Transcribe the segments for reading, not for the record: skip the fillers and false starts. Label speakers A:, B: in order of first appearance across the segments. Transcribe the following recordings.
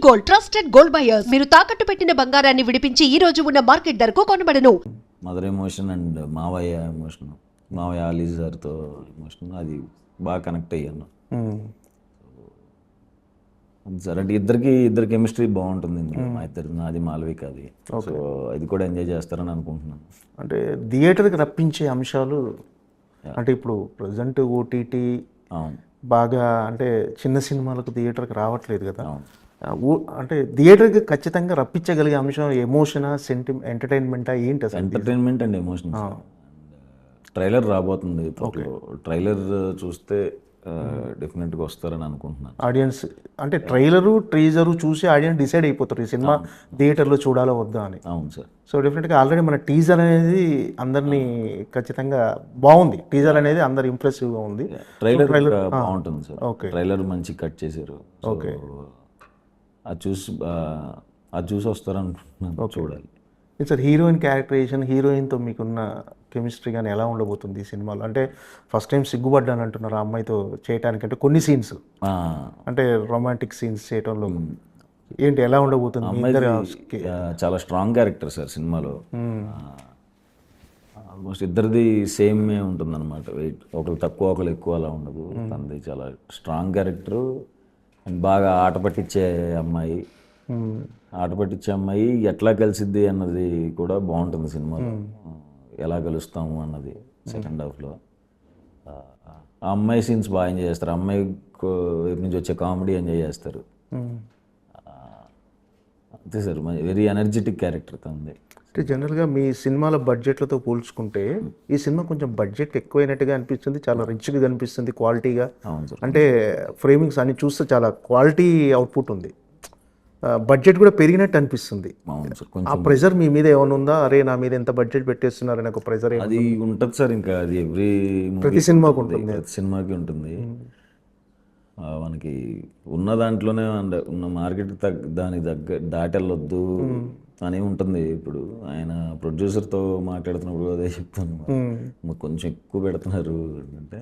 A: Gold trusted gold buyers మీరు తాకట్టు పెట్టిన బంగారాన్ని విడిపించి ఈ రోజు ఉన్న మార్కెట్ ధరకు కొనబడను.
B: మదర్ ఎమోషన్ అండ్ మావయ్య ఎమోషన్, మావయ్య అలీ సార్తో ఎమోషన్, అది బాగా కనెక్ట్ అయ్యాను సార్. అంటే ఇద్దరు కెమిస్ట్రీ బాగుంటుంది ఇందులో, మా ఇద్దరు, నాది మాలవికది. సో అది కూడా ఎంజాయ్ చేస్తారని అనుకుంటున్నాను.
C: అంటే థియేటర్కి రప్పించే అంశాలు అంటే ఇప్పుడు ప్రజెంట్ ఓటీటీ బాగా అంటే చిన్న సినిమాలకు థియేటర్కి రావట్లేదు కదా. అంటే థియేటర్కి ఖచ్చితంగా రప్పించగలిగే అంశం ఎమోషనా, ఎంటర్టైన్మెంటా ఏంటి అసలు?
B: Entertainment and emotion. ట్రైలర్ రాబోతుంది, ట్రైలర్ చూస్తే డెఫినెట్గా వస్తారని అనుకుంటున్నాను.
C: ఆడియన్స్ అంటే ట్రైలరు టీజరు చూసి ఆడియన్స్ డిసైడ్ అయిపోతారు ఈ సినిమా థియేటర్లో చూడాలో వద్దా అని.
B: అవును సార్.
C: సో డెఫినెట్గా ఆల్రెడీ మన టీజర్ అనేది అందరినీ ఖచ్చితంగా బాగుంది. టీజర్ అనేది అందరు ఇంప్రెసివ్గా ఉంది.
B: ట్రైలర్ బాగుంటుంది సార్. ఓకే, ట్రైలర్ మంచి కట్ చేశారు.
C: ఓకే,
B: అది చూసి వస్తారనుకుంటున్నాను, చూడాలి.
C: సార్ హీరోయిన్ క్యారెక్టరైజేషన్, హీరోయిన్తో మీకున్న కెమిస్ట్రీ కానీ ఎలా ఉండబోతుంది ఈ సినిమాలో? అంటే ఫస్ట్ టైం సిగ్గుపడ్డాను అంటున్నారు ఆ అమ్మాయితో చేయడానికి, అంటే కొన్ని సీన్స్ అంటే రొమాంటిక్ సీన్స్ చేయటంలో ఏంటి ఎలా ఉండబోతుంది?
B: చాలా స్ట్రాంగ్ క్యారెక్టర్ సార్ సినిమాలో. ఆల్మోస్ట్ ఇద్దరిది సేమే ఉంటుంది అనమాట. వెయిట్ ఒకరు తక్కువ ఒకరు ఎక్కువ అలా ఉండదు. తనది చాలా స్ట్రాంగ్ క్యారెక్టరు అండ్ బాగా ఆట పట్టించే అమ్మాయి. ఆట పట్టించే అమ్మాయి ఎట్లా కలిసిద్ది అన్నది కూడా బాగుంటుంది సినిమాలో. ఎలా కలుస్తాము అన్నది సెకండ్ హాఫ్లో. ఆ అమ్మాయి సీన్స్ బాగా ఎంజాయ్ చేస్తారు. అమ్మాయి వైపు నుంచి వచ్చే కామెడీ ఎంజాయ్ చేస్తారు. అంతే సార్, వెరీ ఎనర్జెటిక్ క్యారెక్టర్ తనది.
C: అంటే జనరల్గా మీ సినిమాల బడ్జెట్లతో పోల్చుకుంటే ఈ సినిమా కొంచెం బడ్జెట్ ఎక్కువైనట్టుగా అనిపిస్తుంది, చాలా రిచ్గా కనిపిస్తుంది, క్వాలిటీగా. అంటే ఫ్రేమింగ్స్ అన్ని చూస్తే చాలా క్వాలిటీ అవుట్పుట్ ఉంది. బడ్జెట్ కూడా పెరిగినట్టు అనిపిస్తుంది. ఆ ప్రెజర్ మీ మీద ఏమైనా ఉందా? అరే నా మీద ఎంత బడ్జెట్ పెట్టేస్తున్నారని ఒక ప్రెజర్
B: అది ఉంటుంది సార్. ఇంకా అది
C: ప్రతి సినిమాకి ఉంటుంది,
B: ప్రతి సినిమాకి ఉంటుంది. మనకి ఉన్న దాంట్లోనే ఉన్న మార్కెట్ దానికి దాటెళ్ళొద్దు అని ఉంటుంది. ఇప్పుడు ఆయన ప్రొడ్యూసర్తో మాట్లాడుతున్నప్పుడు అదే చెప్తాను, కొంచెం ఎక్కువ పెడుతున్నారు అంటే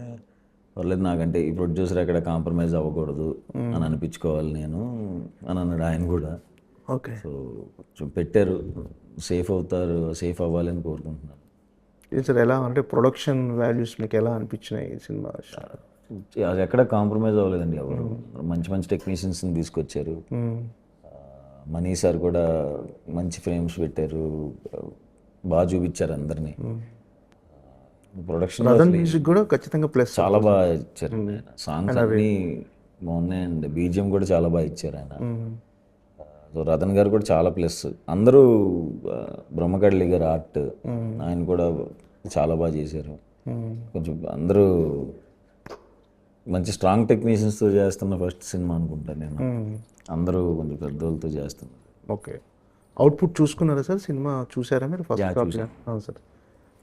B: పర్లేదు, నాకంటే ఈ ప్రొడ్యూసర్ ఎక్కడ కాంప్రమైజ్ అవ్వకూడదు అని అనిపించుకోవాలి నేను అని అన్నాడు ఆయన కూడా.
C: ఓకే,
B: సో కొంచెం పెట్టారు, సేఫ్ అవుతారు, సేఫ్ అవ్వాలని కోరుకుంటున్నాను.
C: సార్ ఎలా అంటే ప్రొడక్షన్ వాల్యూస్ మీకు ఎలా అనిపించినాయి ఈ సినిమా?
B: అది ఎక్కడ కాంప్రమైజ్ అవ్వలేదండి ఎవరు. మంచి మంచి టెక్నీషియన్స్ని తీసుకొచ్చారు. మనీ సార్ కూడా మంచి ఫ్రేమ్స్ పెట్టారు, బాగా చూపించారు అందరినీ. ప్రొడక్షన్
C: మ్యూజిక్ కూడా ఖచ్చితంగా ప్లస్,
B: చాలా బాగా ఇచ్చారు. సాంగ్స్ అన్నీ బాగున్నాయి అండ్ బీజిఎం కూడా చాలా బాగా ఇచ్చారు ఆయన. సో రతన్ గారు కూడా చాలా ప్లస్. అందరూ బ్రహ్మకడ్లి గారు ఆర్ట్, ఆయన కూడా చాలా బాగా చేశారు. కొంచెం అందరూ మంచి స్ట్రాంగ్ టెక్నీషియన్స్తో చేస్తున్న ఫస్ట్ సినిమా అనుకుంటాను నేను. అందరూ కొంచెం పెద్దోళ్ళతో చేస్తున్నారు.
C: ఓకే, అవుట్పుట్ చూసుకున్నారా సార్? సినిమా చూసారా మీరు ఫస్ట్? సార్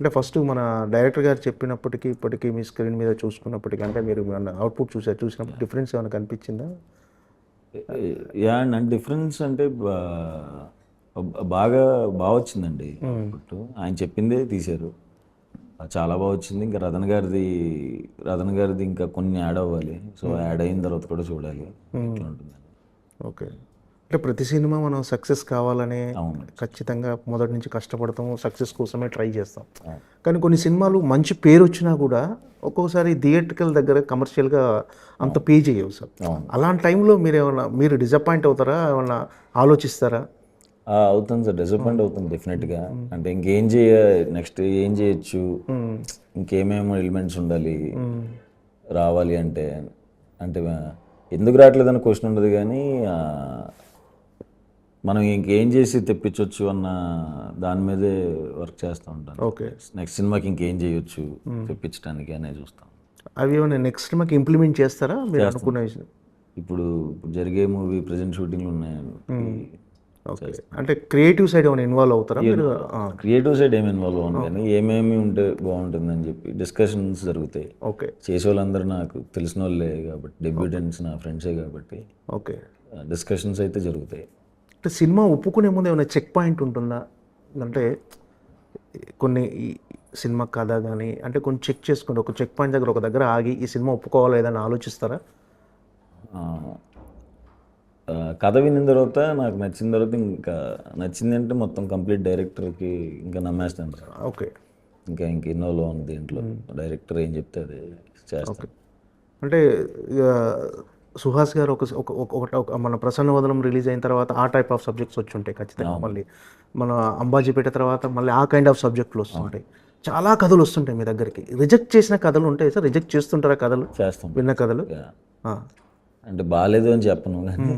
C: అంటే ఫస్ట్ మన డైరెక్టర్ గారు చెప్పినప్పటికీ ఇప్పటికీ మీ స్క్రీన్ మీద చూసుకున్నప్పటికీ అంటే మీరు అవుట్పుట్ చూసినప్పుడు డిఫరెన్స్ ఏమైనా కనిపించిందా?
B: అండ్ డిఫరెన్స్ అంటే బాగా వచ్చిందండి. అవుట్పుట్ ఆయన చెప్పిందే తీశారు, చాలా బాగా వచ్చింది. ఇంకా రతన్ గారిది ఇంకా కొన్ని యాడ్ అవ్వాలి. సో యాడ్ అయిన తర్వాత కూడా చూడాలి ఎట్లా ఉంటుంది.
C: ఓకే, అంటే ప్రతి సినిమా మనం సక్సెస్ కావాలని ఖచ్చితంగా మొదటి నుంచి కష్టపడతాము, సక్సెస్ కోసమే ట్రై చేస్తాం. కానీ కొన్ని సినిమాలు మంచి పేరు వచ్చినా కూడా ఒక్కొక్కసారి థియేట్రికల్ దగ్గర కమర్షియల్గా అంత పే చేయవు సార్. అలాంటి టైంలో మీరు డిసప్పాయింట్ అవుతారా? ఏమన్నా ఆలోచిస్తారా?
B: అవుతుంది సార్, డిసప్పాయింట్ అవుతుంది డెఫినెట్గా. అంటే నెక్స్ట్ ఏం చేయొచ్చు, ఇంకేమేమో ఎలిమెంట్స్ ఉండాలి రావాలి అంటే ఎందుకు రావట్లేదని క్వశ్చన్ ఉండదు, కానీ మనం ఇంకేం చేసి తెప్పించవచ్చు అన్న దాని మీదే వర్క్ చేస్తూ ఉంటాను.
C: ఓకే,
B: నెక్స్ట్ సినిమాకి ఇంకేం చేయొచ్చు తెప్పించడానికి అనే చూస్తాం.
C: అవి ఏమైనా నెక్స్ట్ సినిమాకి ఇంప్లిమెంట్ చేస్తారా మీరు అనుకునే?
B: ఇప్పుడు జరిగే మూవీ ప్రజెంట్ షూటింగ్లు ఉన్నాయండి.
C: అంటే క్రియేటివ్ సైడ్ ఏమైనా ఇన్వాల్వ్ అవుతారా మీరు?
B: క్రియేటివ్ సైడ్ ఏమి ఇన్వాల్వ్ అవ్వను, కానీ ఏమేమి ఉంటే బాగుంటుందని చెప్పి డిస్కషన్స్ జరుగుతాయి.
C: ఓకే, చేసే
B: వాళ్ళందరూ నాకు తెలిసిన వాళ్ళే కాబట్టి, డెబ్యూటెంట్స్ నా ఫ్రెండ్సే కాబట్టి
C: ఓకే
B: డిస్కషన్స్ అయితే జరుగుతాయి.
C: అంటే సినిమా ఒప్పుకునే ముందు ఏమైనా చెక్ పాయింట్ ఉంటుందా? అంటే కొన్ని సినిమా కథ కానీ అంటే కొన్ని చెక్ చేసుకుంటే ఒక చెక్ పాయింట్ దగ్గర ఒక దగ్గర ఆగి ఈ సినిమా ఒప్పుకోవాలా లేదని ఆలోచిస్తారా?
B: కథ విన్న తర్వాత నాకు నచ్చిన తర్వాత ఇంకా నచ్చింది అంటే మొత్తం కంప్లీట్ డైరెక్టర్కి ఇంకా నమ్మేస్తాను సార్.
C: ఓకే.
B: ఇంకా ఇన్నోలో ఉంది దీంట్లో, డైరెక్టర్ ఏం చెప్తే అది చేస్తాను.
C: అంటే ఇక సుహాస్ గారు ఒక మన ప్రసన్న వదనం రిలీజ్ అయిన తర్వాత ఆ టైప్ ఆఫ్ సబ్జెక్ట్స్ వచ్చి ఉంటాయి ఖచ్చితంగా. మళ్ళీ మన అంబాజీపేట తర్వాత మళ్ళీ ఆ కైండ్ ఆఫ్ సబ్జెక్టులు వస్తుంటాయి. చాలా కథలు వస్తుంటాయి మీ దగ్గరికి. రిజెక్ట్ చేసిన కథలు ఉంటాయి సార్? రిజెక్ట్ చేస్తుంటారా కథలు?
B: చేస్తాం.
C: విన్న కథలు?
B: అంటే బాగాలేదు అని చెప్పను కానీ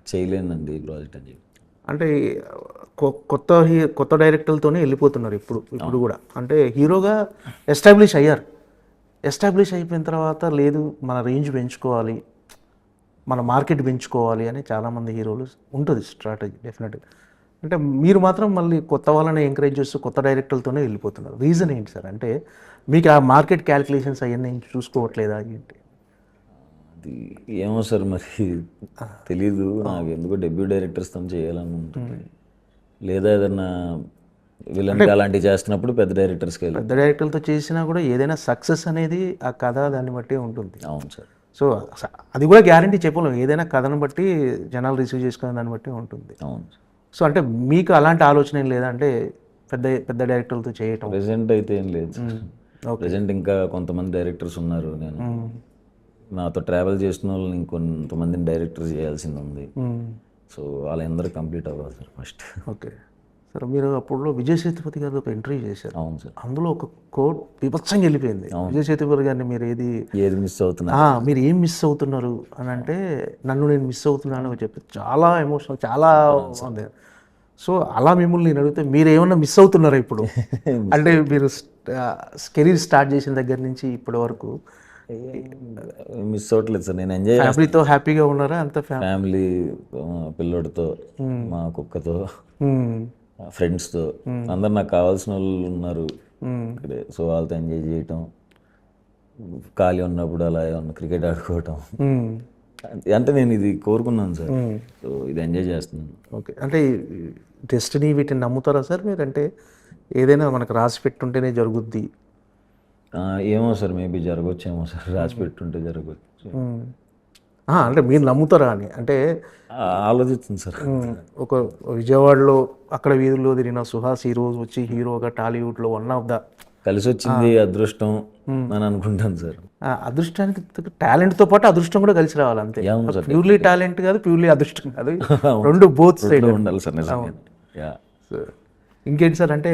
B: చేయలేనండి ఈ ప్రాజెక్ట్ అని చెప్పి.
C: అంటే కొత్త డైరెక్టర్లతోనే వెళ్ళిపోతున్నారు ఇప్పుడు కూడా. అంటే హీరోగా ఎస్టాబ్లిష్ అయ్యారు. ఎస్టాబ్లిష్ అయిపోయిన తర్వాత లేదు మన రేంజ్ పెంచుకోవాలి, మన మార్కెట్ పెంచుకోవాలి అని చాలామంది హీరోలు ఉంటుంది స్ట్రాటజీ డెఫినెట్గా. అంటే మీరు మాత్రం మళ్ళీ కొత్త వాళ్ళని ఎంకరేజ్ చేస్తూ కొత్త డైరెక్టర్లతోనే వెళ్ళిపోతున్నారు. రీజన్ ఏంటి సార్? అంటే మీకు ఆ మార్కెట్ క్యాలిక్యులేషన్స్ అవన్నీ చూసుకోవట్లేదా ఏంటి?
B: అది ఏమో సార్ మరి తెలీదు. నాకు ఎందుకో డెబ్యూ డైరెక్టర్స్తో చేయాలని ఉంటుంది, లేదా ఏదన్నా విలన్ అలాంటివి చేస్తున్నప్పుడు పెద్ద డైరెక్టర్స్కి వెళ్ళి.
C: పెద్ద డైరెక్టర్లతో చేసినా కూడా ఏదైనా సక్సెస్ అనేది ఆ కథ దాన్ని బట్టి ఉంటుంది.
B: అవును సార్.
C: సో అది కూడా గ్యారంటీ చెప్పలేము. ఏదైనా కథను బట్టి జనాలు రిసీవ్ చేసుకునే దాన్ని బట్టి ఉంటుంది.
B: అవును.
C: సో అంటే మీకు అలాంటి ఆలోచన ఏం లేదా? అంటే పెద్ద డైరెక్టర్లతో చేయటం
B: ప్రెజెంట్ అయితే ఏం లేదు సార్. ప్రెజెంట్ ఇంకా కొంతమంది డైరెక్టర్స్ ఉన్నారు. నేను నాతో ట్రావెల్ చేసిన వాళ్ళని ఇంకొంతమందిని డైరెక్టర్ చేయాల్సింది ఉంది. సో వాళ్ళందరూ కంప్లీట్ అవ్వాలి సార్ ఫస్ట్.
C: Okay sir. మీరు అప్పుడు విజయ్ సేతుపతి గారు ఒక ఇంటర్వ్యూ చేశారు.
B: అవును సార్.
C: అందులో ఒక కోడ్ బీభత్సంగా వెళ్ళిపోయింది. విజయ్ సేతుపతి గారిని మీరు
B: ఏది మిస్ అవుతున్నా,
C: మీరు ఏం మిస్ అవుతున్నారు అని అంటే, నన్ను నేను మిస్ అవుతున్నాను అని చెప్పి చాలా ఎమోషనల్, చాలా ఉంది. సో అలా మిమ్మల్ని నేను అడిగితే మీరు ఏమన్నా మిస్ అవుతున్నారా ఇప్పుడు? అంటే మీరు కెరీర్ స్టార్ట్ చేసిన దగ్గర నుంచి ఇప్పటి వరకు
B: మిస్ అవ్వట్లేదు సార్. నేను ఎంజాయ్
C: ఫ్యామిలీతో హ్యాపీగా ఉన్నారా? అంత
B: ఫ్యామిలీ, పిల్లోడితో, మా కుక్కతో, ఫ్రెండ్స్తో, అందరు నాకు కావాల్సిన వాళ్ళు ఉన్నారు ఇక్కడే. సో వాళ్ళతో ఎంజాయ్ చేయటం, ఖాళీ ఉన్నప్పుడు అలా ఏమన్నా క్రికెట్ ఆడుకోవటం, అంటే నేను ఇది కోరుకున్నాను సార్. సో ఇది ఎంజాయ్ చేస్తున్నాను.
C: ఓకే. అంటే డెస్టినీ వీటిని నమ్ముతారా సార్ మీరు? అంటే ఏదైనా మనకు రాసి పెట్టుంటేనే జరుగుద్ది.
B: ఏమో సార్, మేబీ జరగవచ్చేమో సార్, రాసి పెట్టుంటే జరగవచ్చు.
C: అంటే మీరు నమ్ముతారా అని అంటే
B: ఆలోచిస్తుంది సార్.
C: ఒక విజయవాడలో అక్కడ వీధుల్లో తిరిగిన సుహాస్ ఈ రోజు వచ్చి హీరోగా టాలీవుడ్లో వన్ ఆఫ్ ద
B: కలిసి వచ్చింది అదృష్టం అని అనుకుంటాను సార్.
C: అదృష్టానికి టాలెంట్తో పాటు అదృష్టం కూడా కలిసి రావాలి అంతే. ప్యూర్లీ టాలెంట్ కాదు, ప్యూర్లీ అదృష్టం కాదు, రెండు బోత్ సైడ్
B: ఉండాలి సార్.
C: ఇంకేంటి సార్ అంటే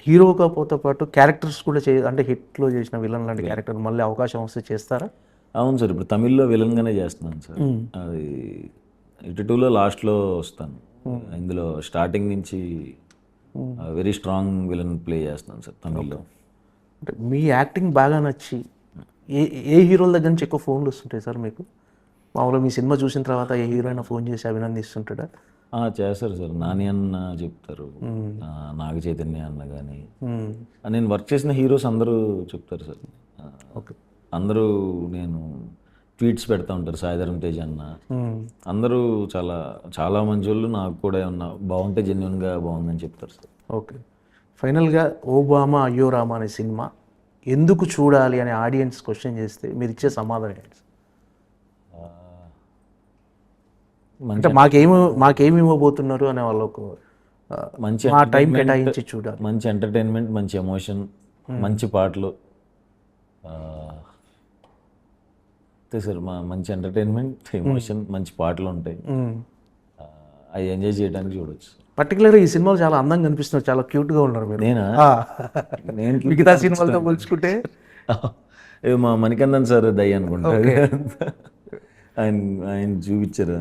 C: హీరోగా పోతో పాటు క్యారెక్టర్స్ కూడా అంటే హిట్లో చేసిన విలన్ లాంటి క్యారెక్టర్ మళ్ళీ అవకాశం వస్తే చేస్తారా?
B: అవును సార్. ఇప్పుడు తమిళ్లో విలన్గానే చేస్తున్నాను సార్. అది ఇటు2లో లాస్ట్లో వస్తాను. ఇందులో స్టార్టింగ్ నుంచి వెరీ స్ట్రాంగ్ విలన్ ప్లే చేస్తున్నాను సార్ తమిళ్లో.
C: అంటే మీ యాక్టింగ్ బాగా నచ్చి ఏ హీరోల దగ్గర నుంచి ఎక్కువ ఫోన్లు వస్తుంటాయి సార్ మీకు? మామూలుగా మీ సినిమా చూసిన తర్వాత ఏ హీరో అయినా ఫోన్ చేసి అభినందిస్తుంటాడా?
B: చేస్తారు సార్. నాని అన్న చెప్తారు, నాగ చైతన్య అన్న కానీ, నేను వర్క్ చేసిన హీరోస్ అందరూ చెప్తారు సార్.
C: ఓకే.
B: అందరూ నేను ట్వీట్స్ పెడతా ఉంటారు. సాయిధరం తేజ్ అన్న, అందరూ చాలా చాలా మంచి వాళ్ళు. నాకు కూడా ఏమన్నా బాగుంటే జెన్యున్గా బాగుందని చెప్తారు సార్.
C: ఓకే. ఫైనల్గా ఓబామా అయ్యో రామా అనే సినిమా ఎందుకు చూడాలి అని ఆడియన్స్ క్వశ్చన్ చేస్తే మీరు ఇచ్చే సమాధానం ఏంటి? అంటే మాకేమి ఇవ్వబోతున్నారు అనే వాళ్ళకు
B: మంచి
C: టైం కేటాయించి చూడాలి.
B: మంచి ఎంటర్టైన్మెంట్, మంచి ఎమోషన్, మంచి పాటలు, అంతే సార్. మంచి ఎంటర్టైన్మెంట్, ఎమోషన్, మంచి పాటలు ఉంటాయి. అవి ఎంజాయ్ చేయడానికి చూడవచ్చు.
C: పర్టికులర్గా ఈ సినిమాలో చాలా అందంగా కనిపిస్తున్నారు, చాలా క్యూట్గా ఉన్నారు మీరు. నేను మిగతా సినిమాలతో పోల్చుకుంటే
B: మా మణికందన్ సార్ దయ్య అనుకుంటా. ఆయన చూపించారు.